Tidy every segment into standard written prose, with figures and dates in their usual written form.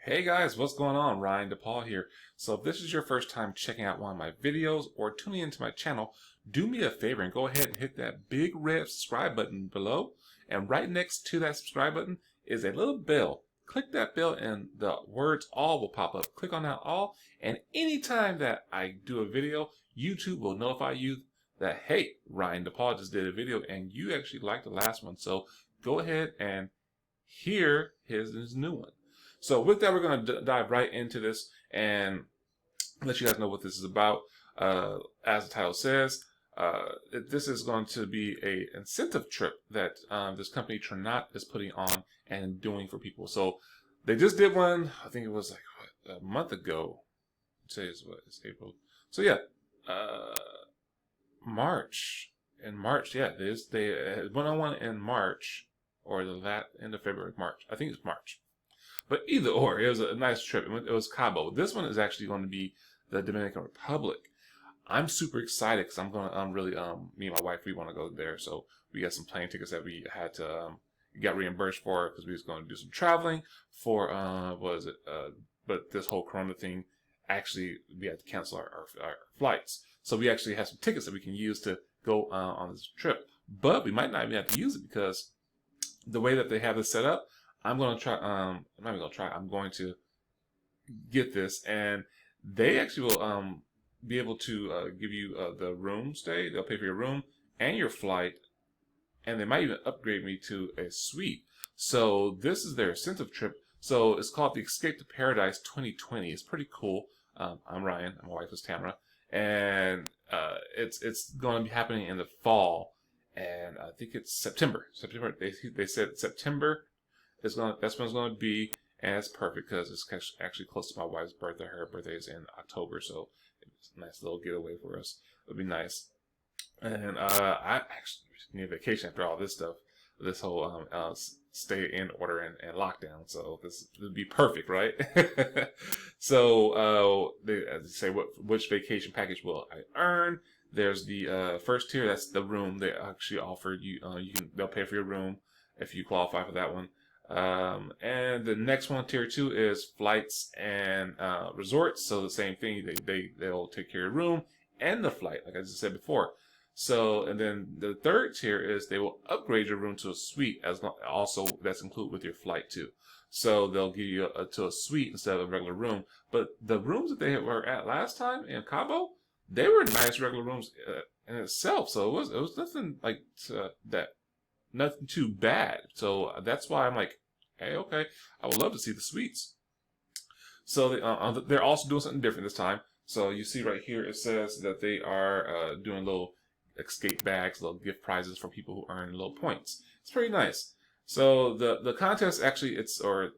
Hey guys, what's going on? Ryan DePaul here. So if this is your first time checking out one of my videos or tuning into my channel, do me a favor and go ahead and hit that big red subscribe button below. And right next to that subscribe button is a little bell. Click that bell and the words all will pop up. Click on that all, and anytime that I do a video, YouTube will notify you that, hey, Ryan DePaul just did a video and you actually liked the last one. So go ahead and hear his new one. So with that, we're going to dive right into this and let you guys know what this is about. As the title says, this is going to be a incentive trip that this company Tranont is putting on and doing for people. So they just did one. I think it was like a month ago. Today is what? It's April. So yeah, March. In March, yeah, they went on one in March or the end of February, March. I think it's March. But either or, it was a nice trip. It was Cabo. This one is actually going to be the Dominican Republic. I'm super excited because I'm going to really, me and my wife, we want to go there. So we got some plane tickets that we had to, got reimbursed for because we was going to do some traveling for, but this whole Corona thing, actually, we had to cancel our flights. So we actually have some tickets that we can use to go on this trip. But we might not even have to use it because the way that they have this set up, I'm going to try, I'm not even going to try, I'm going to get this, and they actually will be able to give you the room stay. They'll pay for your room and your flight, and they might even upgrade me to a suite. So this is their incentive trip. So it's called the Escape to Paradise 2020. It's pretty cool. I'm Ryan, my wife is Tamara, and it's going to be happening in the fall, and I think it's September. They said September. That's when it's going to be, and it's perfect because it's actually close to my wife's birthday. Her birthday is in October, so it's a nice little getaway for us. It'll be nice. And I actually need a vacation after all this stuff, this whole stay in order and lockdown. So this would be perfect, right? So they say which vacation package will I earn? There's the first tier. That's the room. They actually offer you. They'll pay for your room if you qualify for that one. And the next one, tier 2, is flights and resorts. So the same thing, they'll take care of your room and the flight, like I just said before. So, and then the third tier is they will upgrade your room to a suite, also that's included with your flight too. So they'll give you to a suite instead of a regular room. But the rooms that they were at last time in Cabo, they were nice regular rooms in itself. So it was nothing like that. Nothing too bad. So that's why I'm like, hey, okay, I would love to see the suites. So they're also doing something different this time. So you see right here, it says that they are doing little escape bags, little gift prizes for people who earn little points. It's pretty nice. So the contest actually, it's contest.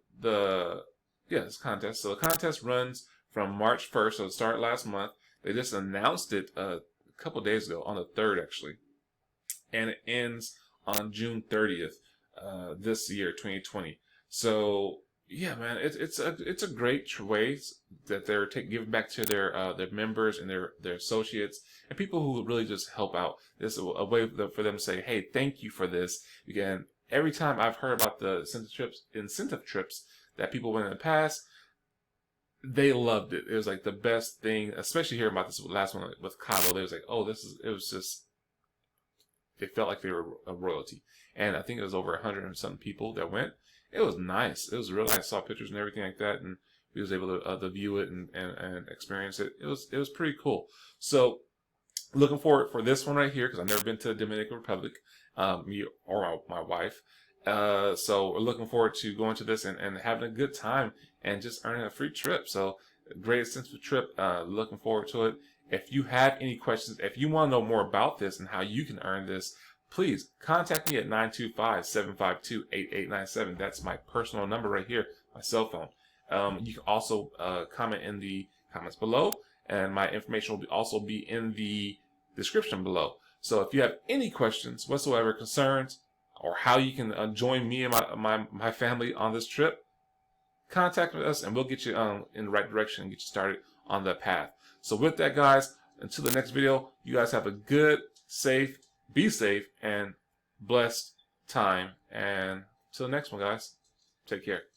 So the contest runs from March 1st, so it started last month. They just announced it a couple days ago, on the 3rd actually. And it ends on June 30th, this year, 2020. So yeah, man, it's a great way that they're giving back to their members and their associates and people who really just help out. This is a way for them to say, hey, thank you for this. Again, every time I've heard about the incentive trips that people went in the past, they loved it. It was like the best thing, especially hearing about this last one with Cabo. They was like, oh, it was just. They felt like they were a royalty. And I think it was over 100 and something people that went. It was nice. It was real nice. I saw pictures and everything like that, and we was able to view it and experience it. It was pretty cool. So looking forward for this one right here, because I've never been to the Dominican Republic, me or my wife. So we're looking forward to going to this and having a good time and just earning a free trip. So great sense of trip. Looking forward to it. If you have any questions, if you want to know more about this and how you can earn this, please contact me at 925-752-8897. That's my personal number right here, my cell phone. You can also comment in the comments below, and my information will also be in the description below. So if you have any questions whatsoever, concerns, or how you can join me and my family on this trip, contact us and we'll get you in the right direction and get you started on the path. So with that, guys, until the next video, you guys have a good, be safe, and blessed time. And till the next one, guys, take care.